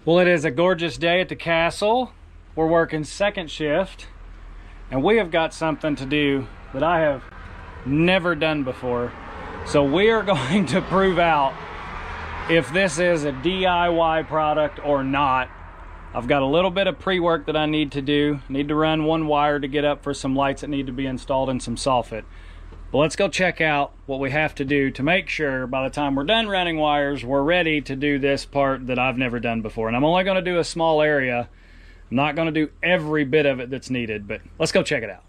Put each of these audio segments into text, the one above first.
Well, it is a gorgeous day at the castle. We're working second shift, and we have got something to do that I have never done before. So we are going to prove out if this is a DIY product or not. I've got a little bit of pre-work that I need to do. Need to run one wire to get up for some lights that need to be installed and some soffit. But let's go check out what we have to do to make sure by the time we're done running wires, we're ready to do this part that I've never done before. And I'm only going to do a small area. I'm not going to do every bit of it that's needed, but let's go check it out.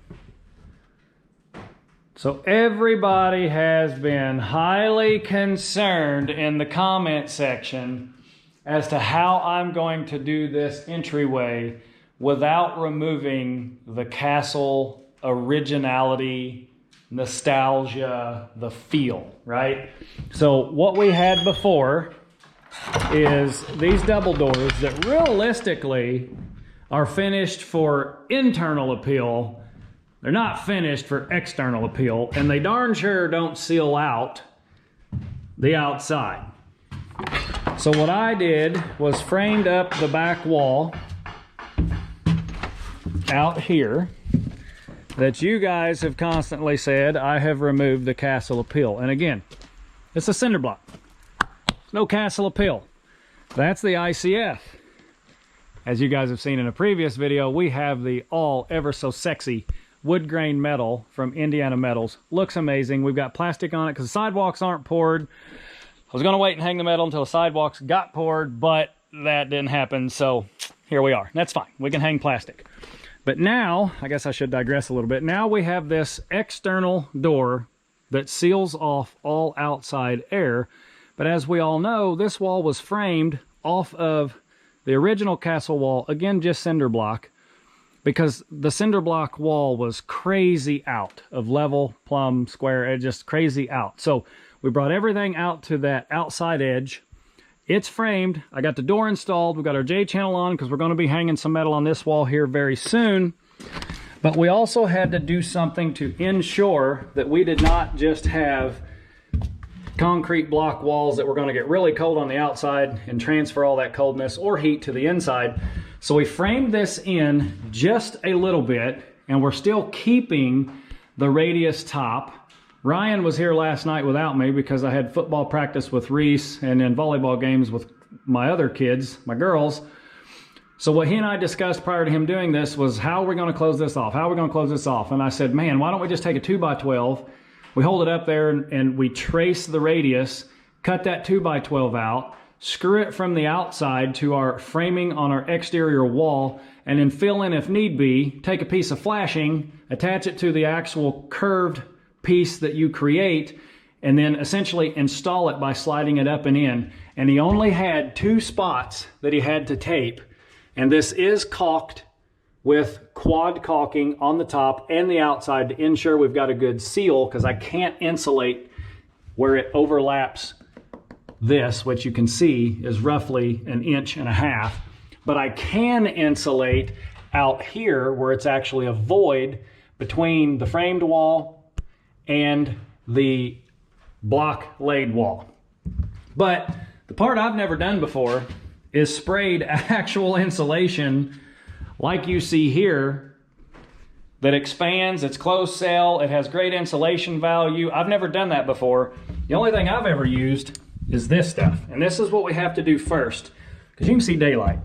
So everybody has been highly concerned in the comment section as to how I'm going to do this entryway without removing the castle originality, nostalgia, the feel, right? So what we had before is these double doors that realistically are finished for internal appeal. They're not finished for external appeal, and they darn sure don't seal out the outside. So what I did was framed up the back wall out here that you guys have constantly said I have removed the castle appeal. And again, it's a cinder block. There's no castle appeal. That's the ICF. As you guys have seen in a previous video, we have the all ever so sexy wood grain metal from Indiana Metals. Looks amazing. We've got plastic on it because the sidewalks aren't poured. I was going to wait and hang the metal until the sidewalks got poured, but that didn't happen. So here we are. That's fine. We can hang plastic. But now, I guess I should digress a little bit. Now we have this external door that seals off all outside air. But as we all know, this wall was framed off of the original castle wall, again, just cinder block, because the cinder block wall was crazy out of level, plumb, square, just crazy out. So we brought everything out to that outside edge. It's framed. I got the door installed. We've got our J-channel on because we're going to be hanging some metal on this wall here very soon. But we also had to do something to ensure that we did not just have concrete block walls that were going to get really cold on the outside and transfer all that coldness or heat to the inside. So we framed this in just a little bit, and we're still keeping the radius top. Ryan was here last night without me because I had football practice with Reese and then volleyball games with my other kids, my girls. So what he and I discussed prior to him doing this was, how are we going to close this off? How are we going to close this off? And I said, man, why don't we just take a 2x12, we hold it up there and we trace the radius, cut that 2x12 out, screw it from the outside to our framing on our exterior wall, and then fill in if need be, take a piece of flashing, attach it to the actual curved piece that you create, and then essentially install it by sliding it up and in. And he only had 2 spots that he had to tape, and this is caulked with quad caulking on the top and the outside to ensure we've got a good seal, because I can't insulate where it overlaps this, which you can see is roughly 1.5 inches, but I can insulate out here where it's actually a void between the framed wall and the block laid wall. But the part I've never done before is sprayed actual insulation like you see here that expands. It's closed cell, it has great insulation value. I've never done that before. The only thing I've ever used is this stuff, and this is what we have to do first, because you can see daylight.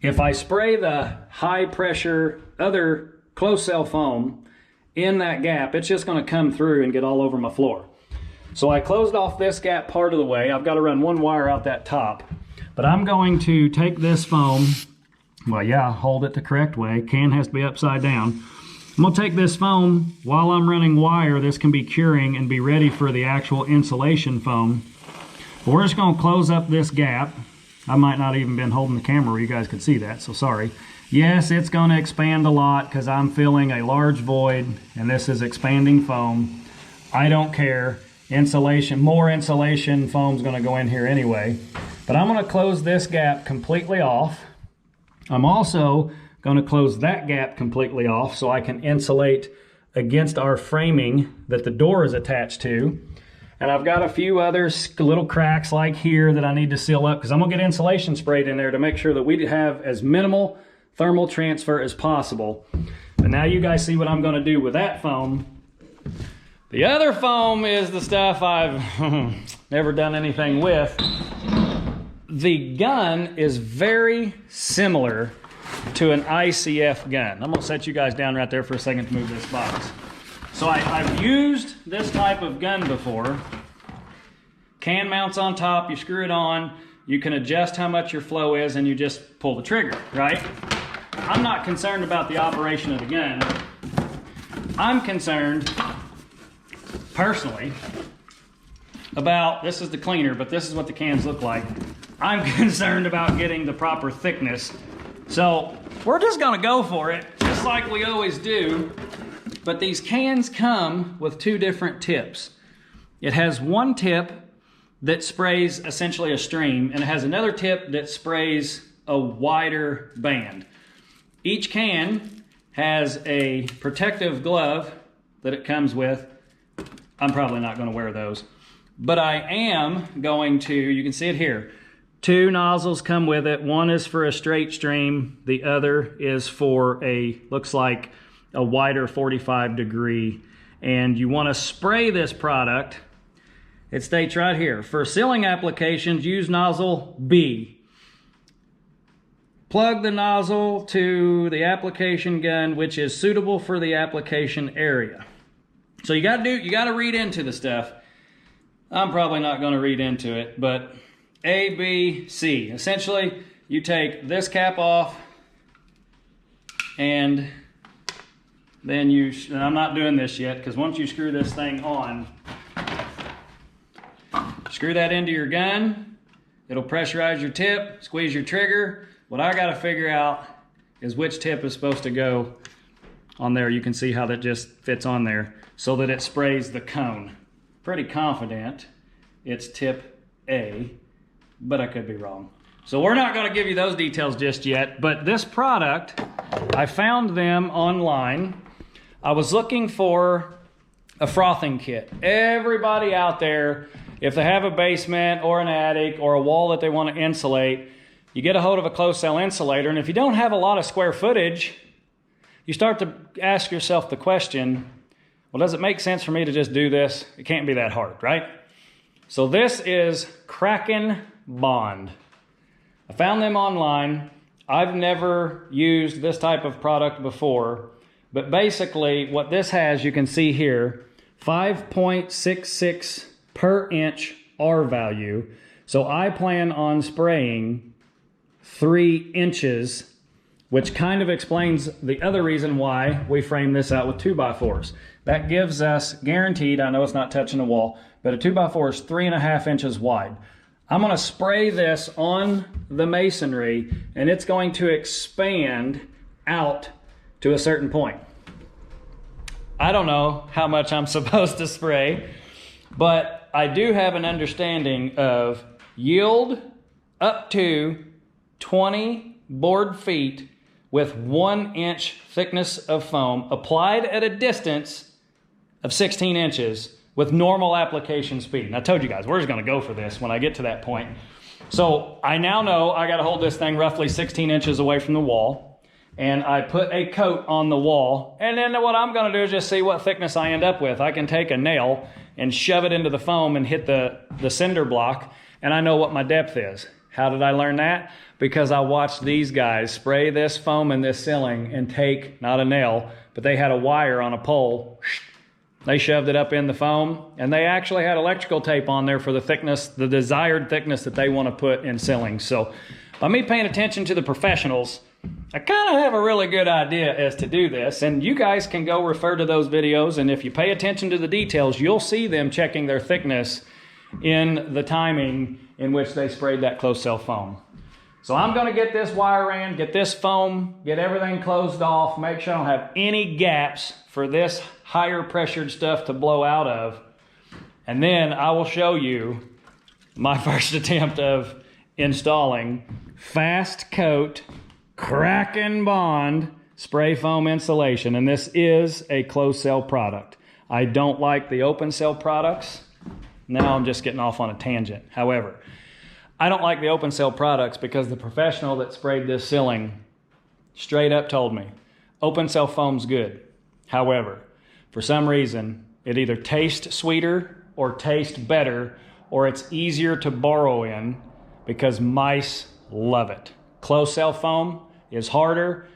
If I spray the high pressure other closed cell foam in that gap, it's just going to come through and get all over my floor. So I closed off this gap part of the way. I've got to run one wire out that top, but I'm going to take this foam, well, yeah, hold it the correct way. Can has to be upside down. I'm going to take this foam while I'm running wire. This can be curing and be ready for the actual insulation foam. But we're just going to close up this gap. I might not even been holding the camera where you guys could see that, so sorry. Yes, it's going to expand a lot because I'm filling a large void, and this is expanding foam. I don't care. Insulation, more insulation foam's going to go in here anyway. But I'm going to close this gap completely off. I'm also going to close that gap completely off so I can insulate against our framing that the door is attached to. And I've got a few other little cracks like here that I need to seal up because I'm gonna get insulation sprayed in there to make sure that we have as minimal thermal transfer as possible. But now you guys see what I'm gonna do with that foam. The other foam is the stuff I've never done anything with. The gun is very similar to an ICF gun. I'm gonna set you guys down right there for a second to move this box. So I've used this type of gun before. Can mounts on top, you screw it on, you can adjust how much your flow is and you just pull the trigger, right? I'm not concerned about the operation of the gun. I'm concerned, personally, about, this is the cleaner, but this is what the cans look like. I'm concerned about getting the proper thickness. So we're just gonna go for it, just like we always do. But these cans come with two different tips. It has one tip that sprays essentially a stream, and it has another tip that sprays a wider band. Each can has a protective glove that it comes with. I'm probably not going to wear those, but I am going to, you can see it here. Two nozzles come with it. One is for a straight stream. The other is for a, looks like a wider 45-degree. And you want to spray this product. It states right here, for sealing applications, use nozzle B. Plug the nozzle to the application gun, which is suitable for the application area. So you gotta read into the stuff. I'm probably not gonna read into it, but A, B, C. Essentially, you take this cap off and then and I'm not doing this yet, because once you screw this thing on, screw that into your gun, it'll pressurize your tip, squeeze your trigger. What I gotta figure out is which tip is supposed to go on there. You can see how that just fits on there so that it sprays the cone. Pretty confident it's tip A, but I could be wrong. So we're not gonna give you those details just yet, but this product, I found them online. I was looking for a frothing kit. Everybody out there, if they have a basement or an attic or a wall that they want to insulate, you get a hold of a closed cell insulator, and if you don't have a lot of square footage, you start to ask yourself the question, well, does it make sense for me to just do this? It can't be that hard, right? So this is KrakenBond. I found them online. I've never used this type of product before, but basically what this has, you can see here, 5.66 per inch R value. So I plan on spraying 3 inches, which kind of explains the other reason why we frame this out with 2x4s. That gives us guaranteed, I know it's not touching the wall, but a 2x4 is 3.5 inches wide. I'm gonna spray this on the masonry and it's going to expand out to a certain point. I don't know how much I'm supposed to spray, but I do have an understanding of yield up to 20 board feet with 1 inch thickness of foam applied at a distance of 16 inches with normal application speed. And I told you guys, we're just gonna go for this when I get to that point. So I now know I gotta hold this thing roughly 16 inches away from the wall, and I put a coat on the wall, and then what I'm gonna do is just see what thickness I end up with. I can take a nail and shove it into the foam and hit the cinder block, and I know what my depth is. How did I learn that? Because I watched these guys spray this foam in this ceiling and take, not a nail, but they had a wire on a pole. They shoved it up in the foam, and they actually had electrical tape on there for the thickness, the desired thickness that they want to put in ceilings. So by me paying attention to the professionals, I kind of have a really good idea as to do this, and you guys can go refer to those videos, and if you pay attention to the details, you'll see them checking their thickness in the timing in which they sprayed that closed cell foam. So I'm gonna get this wire ran, get this foam, get everything closed off, make sure I don't have any gaps for this higher pressured stuff to blow out of, and then I will show you my first attempt of installing Fast Coat KrakenBond spray foam insulation, and this is a closed cell product. I don't like the open cell products. Now I'm just getting off on a tangent. However, I don't like the open cell products because the professional that sprayed this sealing straight up told me, open cell foam's good. However, for some reason, it either tastes sweeter or tastes better, or it's easier to burrow in because mice love it. Closed cell foam is harder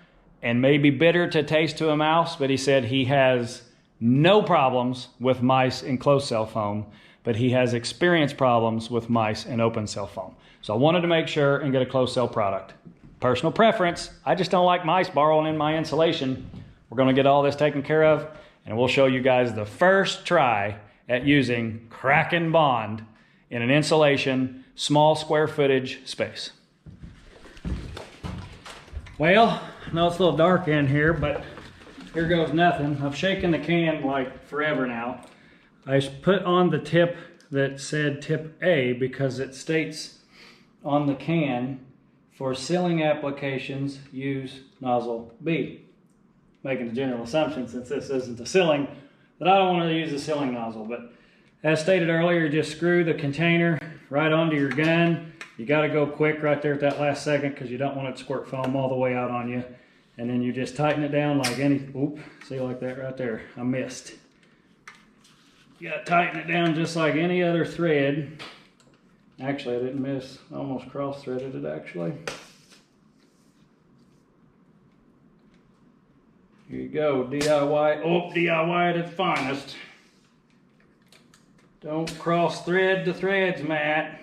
and may be bitter to taste to a mouse, but he said he has no problems with mice in closed cell foam, but he has experienced problems with mice in open cell foam. So I wanted to make sure and get a closed cell product. Personal preference, I just don't like mice burrowing in my insulation. We're gonna get all this taken care of, and we'll show you guys the first try at using KrakenBond in an insulation, small square footage space. Well, I know it's a little dark in here, but here goes nothing. I've shaken the can like forever now. I put on the tip that said tip A because it states on the can, for sealing applications, use nozzle B. Making a general assumption, since this isn't a sealing, that I don't want to use a sealing nozzle. But as stated earlier, just screw the container right onto your gun. You got to go quick right there at that last second because you don't want it to squirt foam all the way out on you. And then you just tighten it down like any, oop, see, like that right there. I missed. You got to tighten it down just like any other thread. Actually, I didn't miss. I almost cross-threaded it, actually. Here you go, DIY. Oh, DIY at its finest. Don't cross-thread the threads, Matt.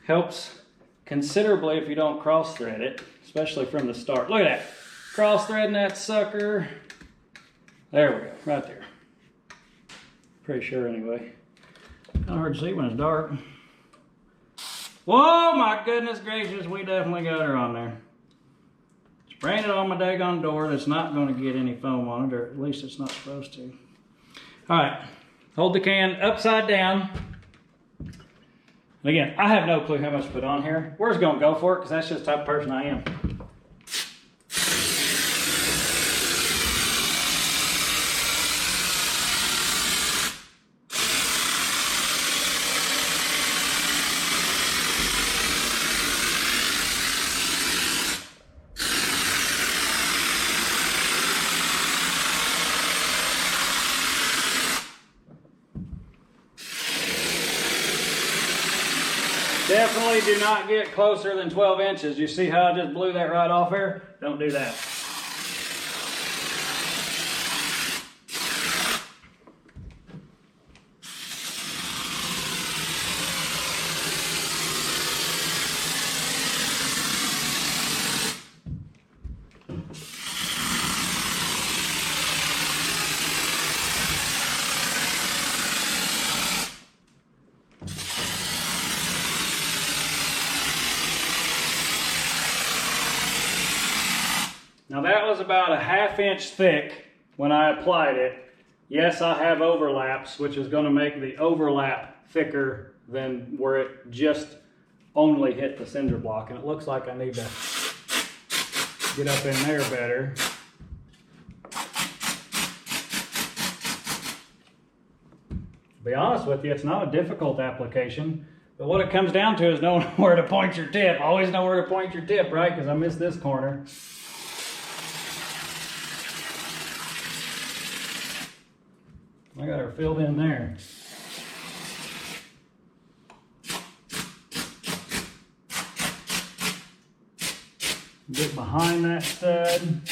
Helps considerably if you don't cross-thread it, especially from the start. Look at that. Cross-threading that sucker. There we go, right there. Pretty sure anyway. Kind of hard to see when it's dark. Whoa, my goodness gracious, we definitely got her on there. Spraying it on my daggone door that's not going to get any foam on it, or at least it's not supposed to. All right, hold the can upside down. And again, I have no clue how much to put on here. We're just going to go for it because that's just the type of person I am. Definitely do not get closer than 12 inches. You see how I just blew that right off there? Don't do that. Now that was about a ½ inch thick when I applied it. Yes, I have overlaps, which is going to make the overlap thicker than where it just only hit the cinder block. And it looks like I need to get up in there better. To be honest with you, it's not a difficult application. But what it comes down to is knowing where to point your tip. Always know where to point your tip, right? Because I missed this corner. I got her filled in there. Get behind that stud.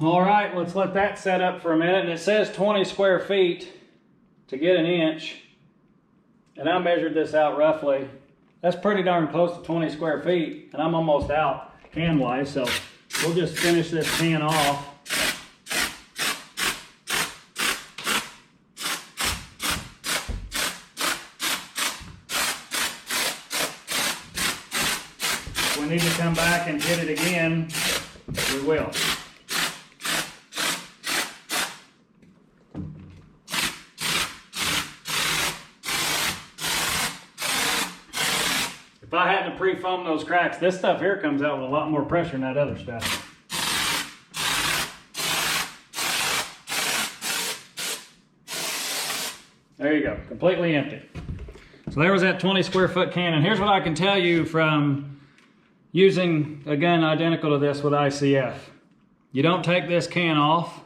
All right, let's let that set up for a minute. And it says 20 square feet to get an inch. And I measured this out roughly. That's pretty darn close to 20 square feet. And I'm almost out can-wise, so we'll just finish this can off. If we need to come back and hit it again, we will. If I had to pre-foam those cracks, this stuff here comes out with a lot more pressure than that other stuff. There you go, completely empty. So there was that 20 square foot can, and here's what I can tell you from using a gun identical to this with ICF. You don't take this can off.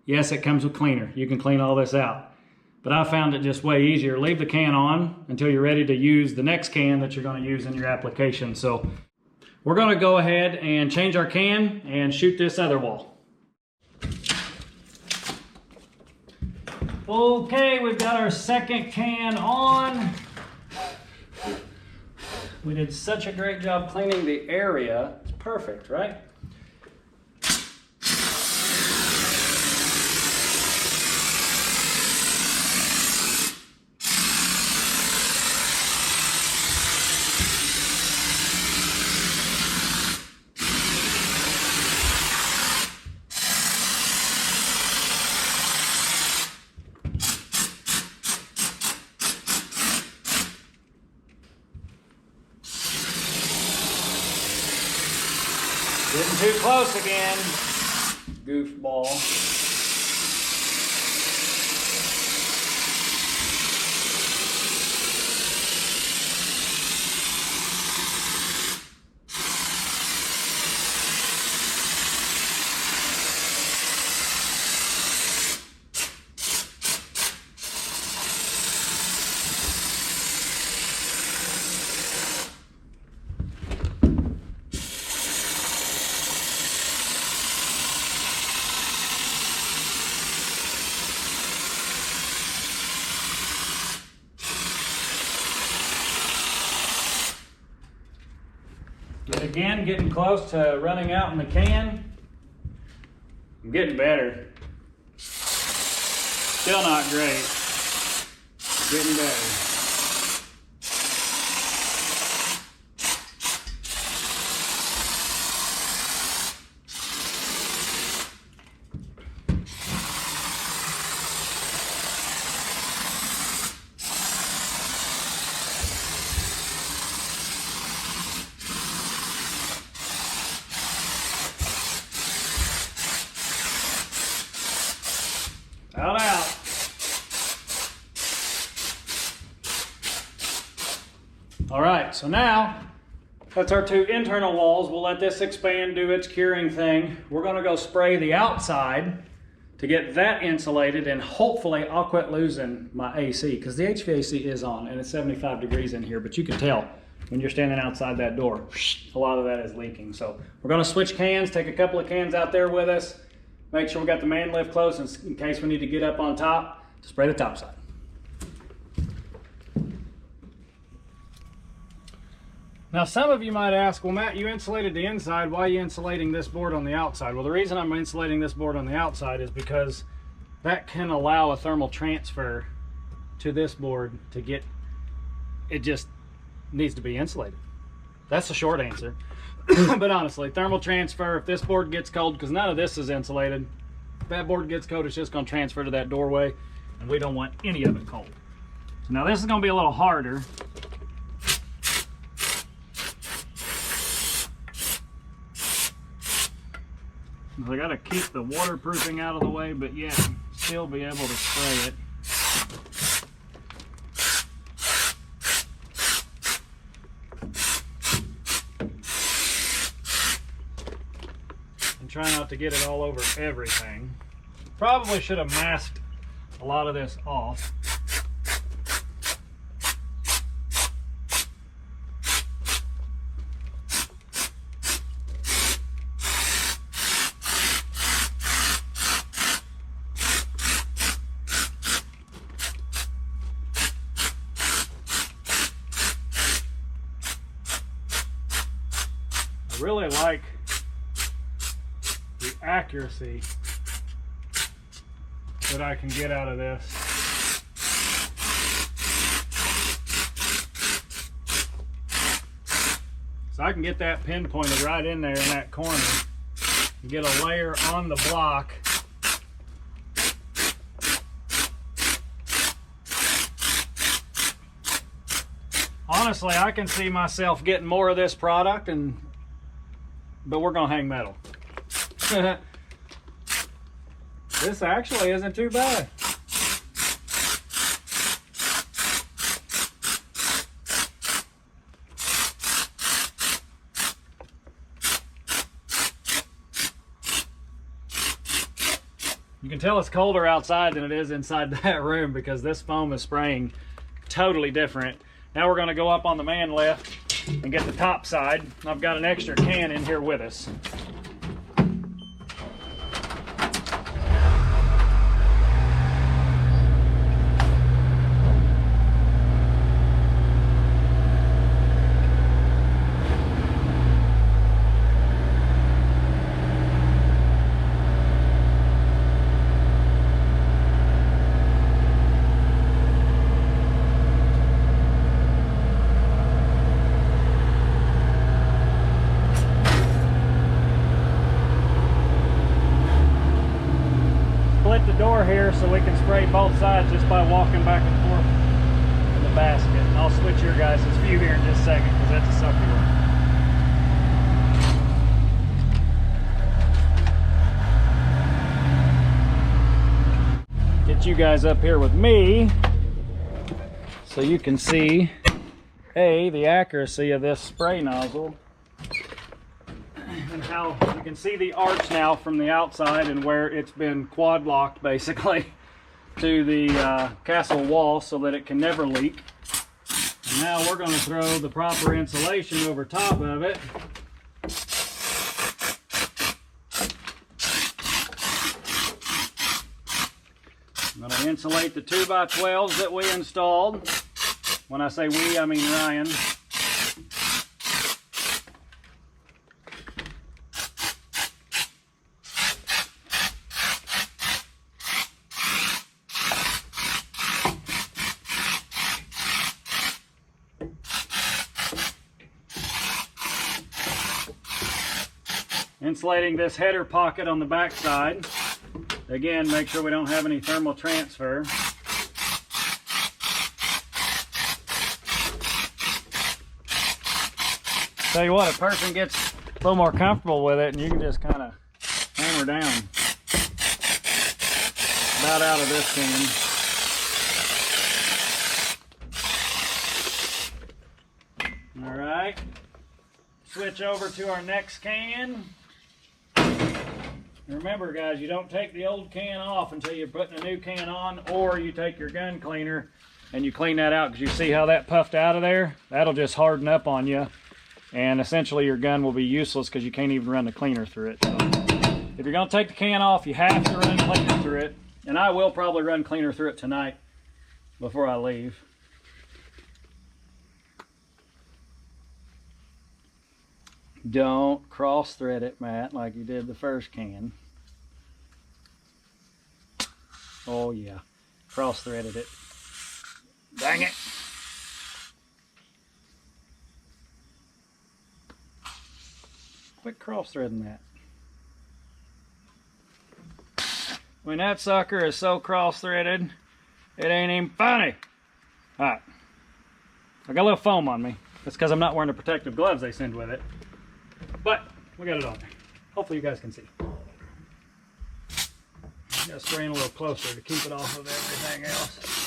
Yes, it comes with cleaner. You can clean all this out. But I found it just way easier. Leave the can on until you're ready to use the next can that you're going to use in your application. So we're going to go ahead and change our can and shoot this other wall. Okay, we've got our second can on. We did such a great job cleaning the area. It's perfect, right? Getting too close again, goofball. Yet again, getting close to running out in the can. I'm getting better. Still not great. Getting better. Out. All right, so now that's our two internal walls. We'll let this expand, do its curing thing. We're gonna go spray the outside to get that insulated, and hopefully I'll quit losing my AC, because the HVAC is on and it's 75 degrees in here, but you can tell when you're standing outside that door, a lot of that is leaking. So we're gonna switch cans, take a couple of cans out there with us. Make sure we got the man lift close in case we need to get up on top to spray the top side. Now some of you might ask, well Matt, you insulated the inside, why are you insulating this board on the outside? Well, the reason I'm insulating this board on the outside is because that can allow a thermal transfer to this board to get, it just needs to be insulated. That's the short answer. But honestly, thermal transfer, if this board gets cold, because none of this is insulated, if that board gets cold, it's just going to transfer to that doorway, and we don't want any of it cold. So now this is going to be a little harder. I got to keep the waterproofing out of the way, but yet still be able to spray it. Try not to get it all over everything. Probably should have masked a lot of this off. I really like the accuracy that I can get out of this. So I can get that pinpointed right in there in that corner and get a layer on the block. Honestly, I can see myself getting more of this product, but we're gonna hang metal. This actually isn't too bad. You can tell it's colder outside than it is inside that room because this foam is spraying totally different. Now we're going to go up on the man lift and get the top side. I've got an extra can in here with us. Split the door here so we can spray both sides just by walking back and forth in the basket. And I'll switch your guys' view here in just a second because that's a sucky one. Get you guys up here with me so you can see the accuracy of this spray nozzle and how you can see the arch now from the outside and where it's been quad locked basically to the castle wall so that it can never leak. And now we're going to throw the proper insulation over top of it. I'm going to insulate the 2x12s that we installed. When I say we, I mean Ryan. Insulating this header pocket on the back side. Again, make sure we don't have any thermal transfer. Tell you what, a person gets a little more comfortable with it and you can just kind of hammer down. About out of this can. All right. Switch over to our next can. Remember guys, you don't take the old can off until you're putting a new can on, or you take your gun cleaner and you clean that out, because you see how that puffed out of there? That'll just harden up on you, and essentially your gun will be useless because you can't even run the cleaner through it. So if you're going to take the can off, you have to run cleaner through it, and I will probably run cleaner through it tonight before I leave. Don't cross thread it, Matt, like you did the first can. Oh yeah, cross threaded it. Dang it. Quit cross threading that. When that sucker is so cross threaded, it ain't even funny. Alright, I got a little foam on me. That's because I'm not wearing the protective gloves they send with it. But we got it on there. Hopefully you guys can see. Got to spray in a little closer to keep it off of everything else.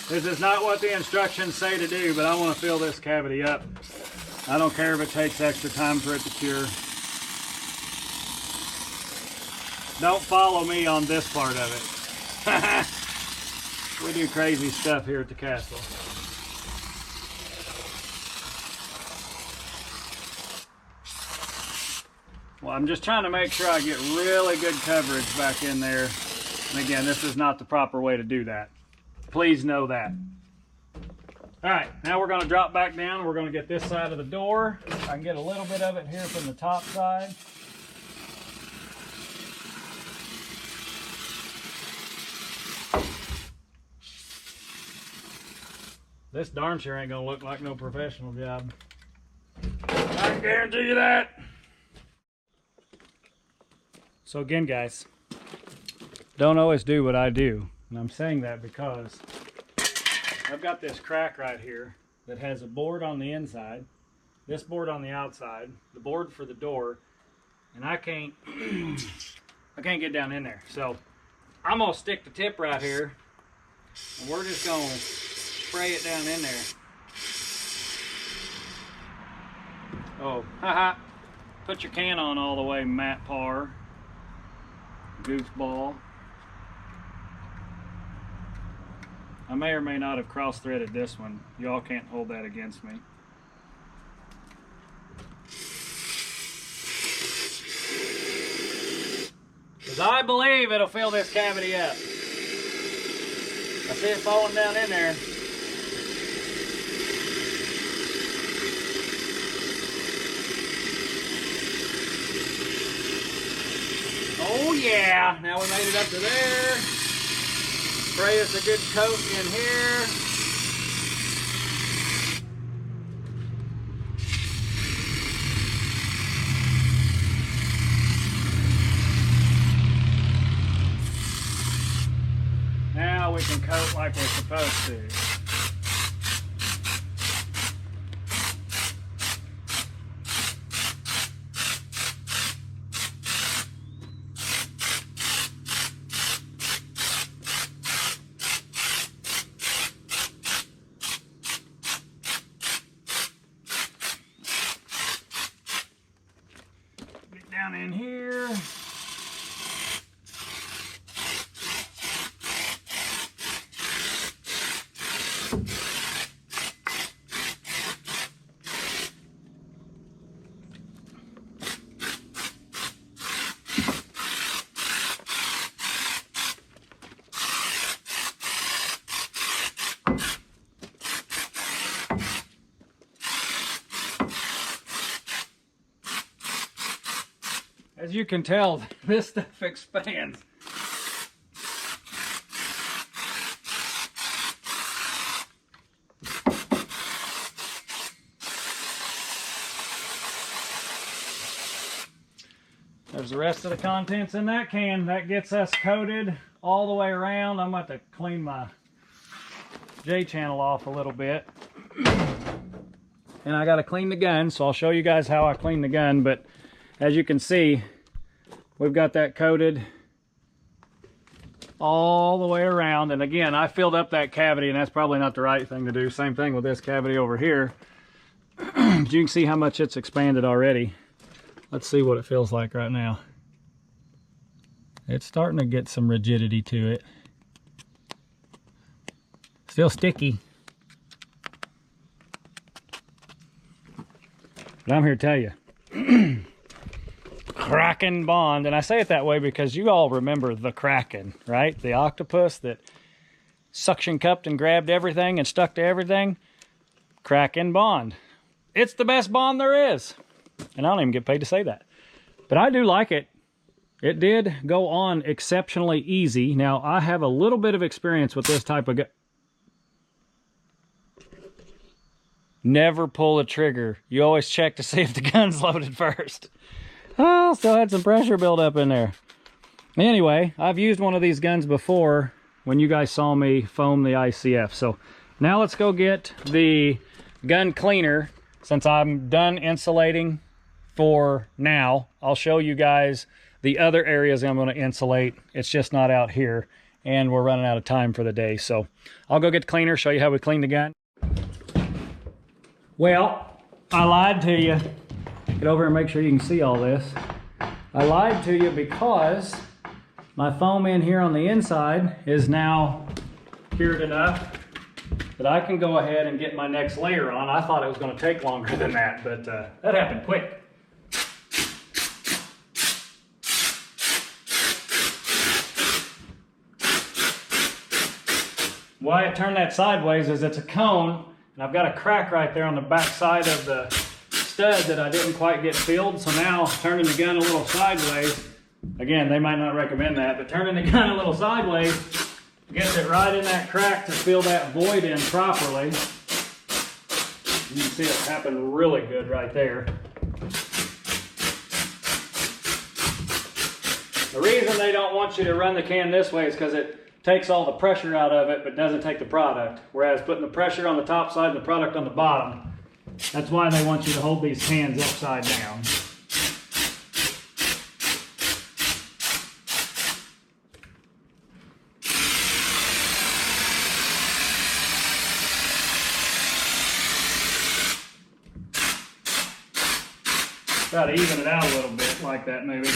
This is not what the instructions say to do, but I want to fill this cavity up. I don't care if it takes extra time for it to cure. Don't follow me on this part of it. We do crazy stuff here at the castle. Well, I'm just trying to make sure I get really good coverage back in there. And again, this is not the proper way to do that. Please know that. All right, now we're going to drop back down. We're going to get this side of the door. I can get a little bit of it here from the top side. This darn sure ain't going to look like no professional job. I can guarantee you that. So again, guys, don't always do what I do. And I'm saying that because I've got this crack right here that has a board on the inside, this board on the outside, the board for the door, and I can't get down in there. So I'm gonna stick the tip right here, and we're just gonna spray it down in there. Oh, haha! Put your can on all the way, Matt Parr, goofball. I may or may not have cross-threaded this one. Y'all can't hold that against me. Because I believe it'll fill this cavity up. I see it falling down in there. Oh yeah! Now we made it up to there. Spray us a good coat in here. Now we can coat like we're supposed to. Down in here. As you can tell, this stuff expands. There's the rest of the contents in that can. That gets us coated all the way around. I'm about to clean my J-channel off a little bit. And I got to clean the gun, so I'll show you guys how I clean the gun. But as you can see, we've got that coated all the way around. And again, I filled up that cavity, and that's probably not the right thing to do. Same thing with this cavity over here. But you can see how much it's expanded already. Let's see what it feels like right now. It's starting to get some rigidity to it. Still sticky. But I'm here to tell you, KrakenBond, and I say it that way because you all remember the Kraken, right? The octopus that suction cupped and grabbed everything and stuck to everything. KrakenBond. It's the best bond there is. And I don't even get paid to say that. But I do like it. It did go on exceptionally easy. Now, I have a little bit of experience with this type of gun. Never pull a trigger. You always check to see if the gun's loaded first. Oh, still had some pressure build up in there. Anyway, I've used one of these guns before when you guys saw me foam the ICF. So now let's go get the gun cleaner. Since I'm done insulating for now, I'll show you guys the other areas I'm going to insulate. It's just not out here, and we're running out of time for the day. So I'll go get the cleaner, show you how we clean the gun. Well, I lied to you. Get over and make sure you can see all this. I lied to you because my foam in here on the inside is now cured enough that I can go ahead and get my next layer on. I thought it was going to take longer than that, but that happened quick. why I turned that sideways is it's a cone, and I've got a crack right there on the back side of the stud that I didn't quite get filled. So now turning the gun a little sideways, again, they might not recommend that, but turning the gun a little sideways gets it right in that crack to fill that void in properly. You can see it happen really good right there. The reason they don't want you to run the can this way is because it takes all the pressure out of it but doesn't take the product. Whereas putting the pressure on the top side and the product on the bottom, that's why they want you to hold these cans upside down. Try to even it out a little bit like that maybe.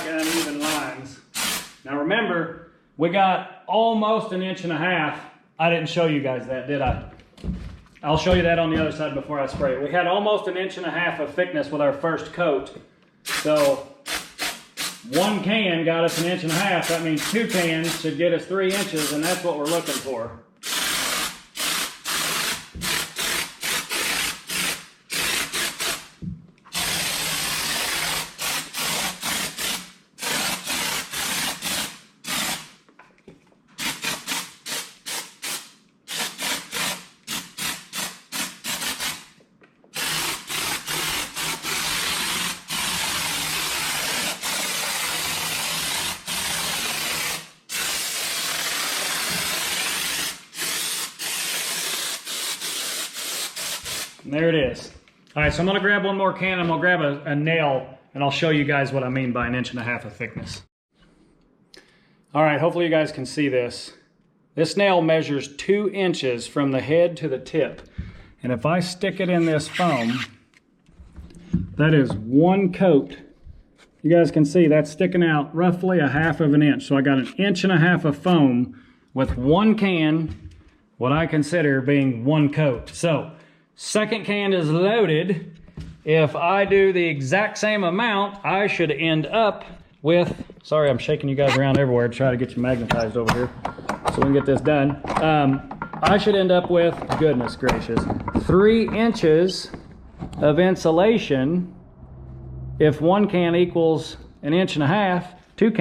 Uneven lines. Now remember, we got almost 1.5 inches. I didn't show you guys that, did I? I'll show you that on the other side before I spray it. We had almost 1.5 inches of thickness with our first coat. So 1 can got us 1.5 inches. That means 2 cans should get us 3 inches, and that's what we're looking for. And there it is. All right, so I'm gonna grab one more can. I'm gonna grab a nail, and I'll show you guys what I mean by 1.5 inches of thickness. All right, hopefully you guys can see this. This nail measures 2 inches from the head to the tip. And if I stick it in this foam, that is 1 coat. You guys can see that's sticking out roughly 1/2 inch. So I got 1.5 inches of foam with 1 can, what I consider being 1 coat. So, second can is loaded. If I do the exact same amount, I should end up with, sorry, I'm shaking you guys around everywhere to try to get you magnetized over here so we can get this done. I should end up with, goodness gracious, 3 inches of insulation. If 1 can equals 1.5 inches, 2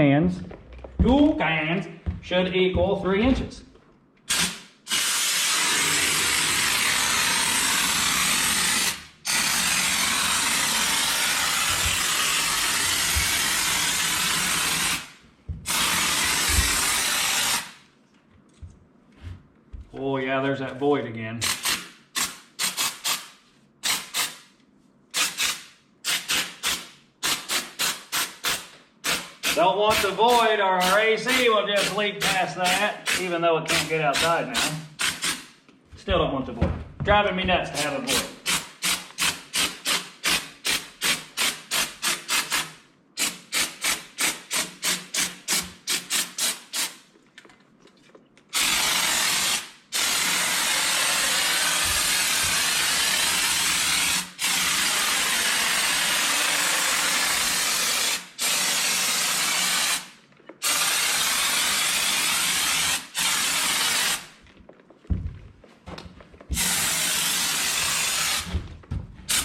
cans should equal 3 inches. Oh yeah, there's that void again. Don't want the void or our AC will just leak past that, even though it can't get outside now. Still don't want the void. Driving me nuts to have a void.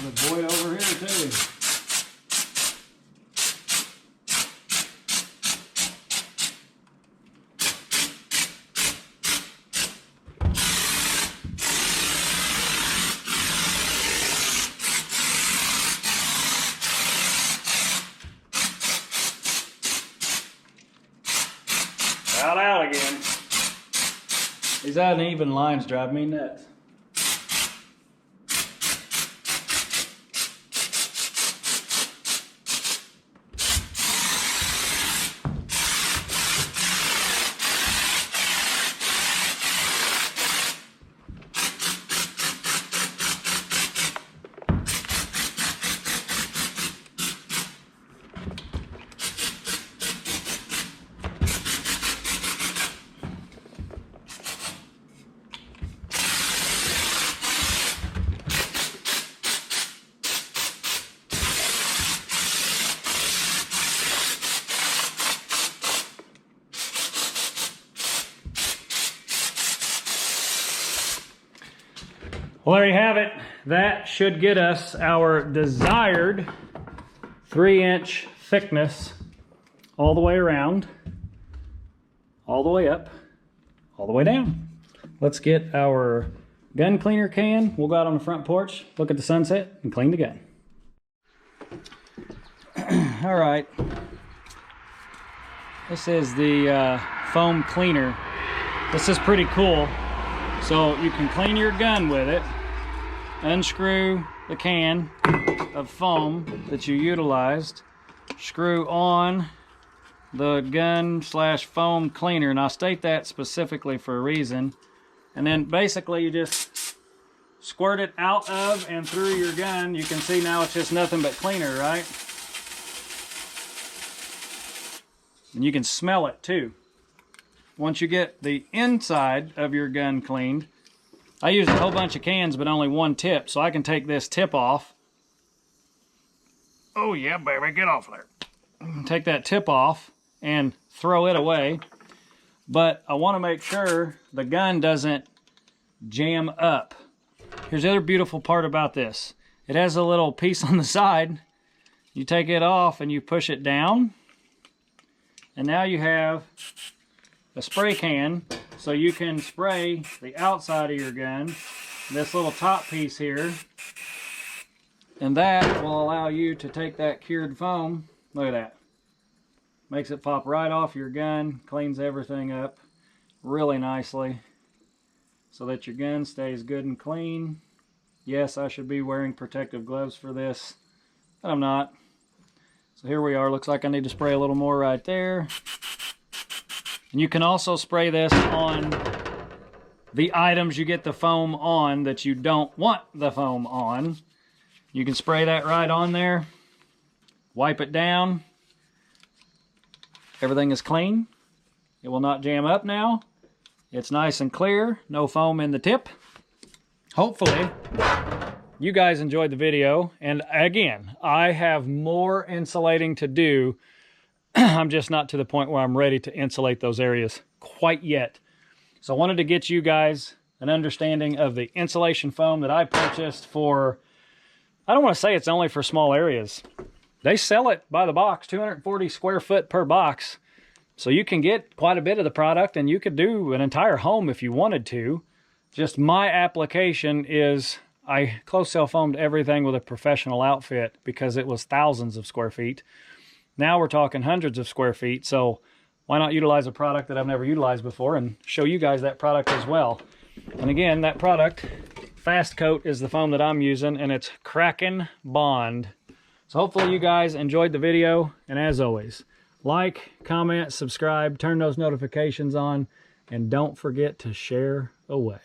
The void over here too. Out again. These uneven lines drive me nuts. Well, there you have it. That should get us our desired 3-inch thickness all the way around, all the way up, all the way down. Let's get our gun cleaner can. We'll go out on the front porch, look at the sunset, and clean the gun. All right. This is the foam cleaner. This is pretty cool. So you can clean your gun with it, unscrew the can of foam that you utilized, screw on the gun / foam cleaner, and I'll state that specifically for a reason. And then basically you just squirt it out of and through your gun. You can see now it's just nothing but cleaner, right? And you can smell it too. Once you get the inside of your gun cleaned, I used a whole bunch of cans but only one tip, so I can take this tip off. Oh yeah, baby, get off there. Take that tip off and throw it away. But I want to make sure the gun doesn't jam up. Here's the other beautiful part about this. It has a little piece on the side. You take it off and you push it down. And now you have a spray can, so you can spray the outside of your gun, this little top piece here, and that will allow you to take that cured foam, look at that, makes it pop right off your gun, cleans everything up really nicely so that your gun stays good and clean. Yes, I should be wearing protective gloves for this, but I'm not. So here we are. Looks like I need to spray a little more right there. And you can also spray this on the items you get the foam on that you don't want the foam on. You can spray that right on there, wipe it down. Everything is clean. It will not jam up now. It's nice and clear, no foam in the tip. Hopefully you guys enjoyed the video, and again, I have more insulating to do. I'm just not to the point where I'm ready to insulate those areas quite yet. So I wanted to get you guys an understanding of the insulation foam that I purchased for, I don't want to say it's only for small areas. They sell it by the box, 240 square foot per box. So you can get quite a bit of the product, and you could do an entire home if you wanted to. Just my application is I close cell foamed everything with a professional outfit because it was thousands of square feet. Now we're talking hundreds of square feet, so why not utilize a product that I've never utilized before and show you guys that product as well. And again, that product, Fast Coat, is the foam that I'm using, and it's KrakenBond. So hopefully you guys enjoyed the video, and as always, like, comment, subscribe, turn those notifications on, and don't forget to share away.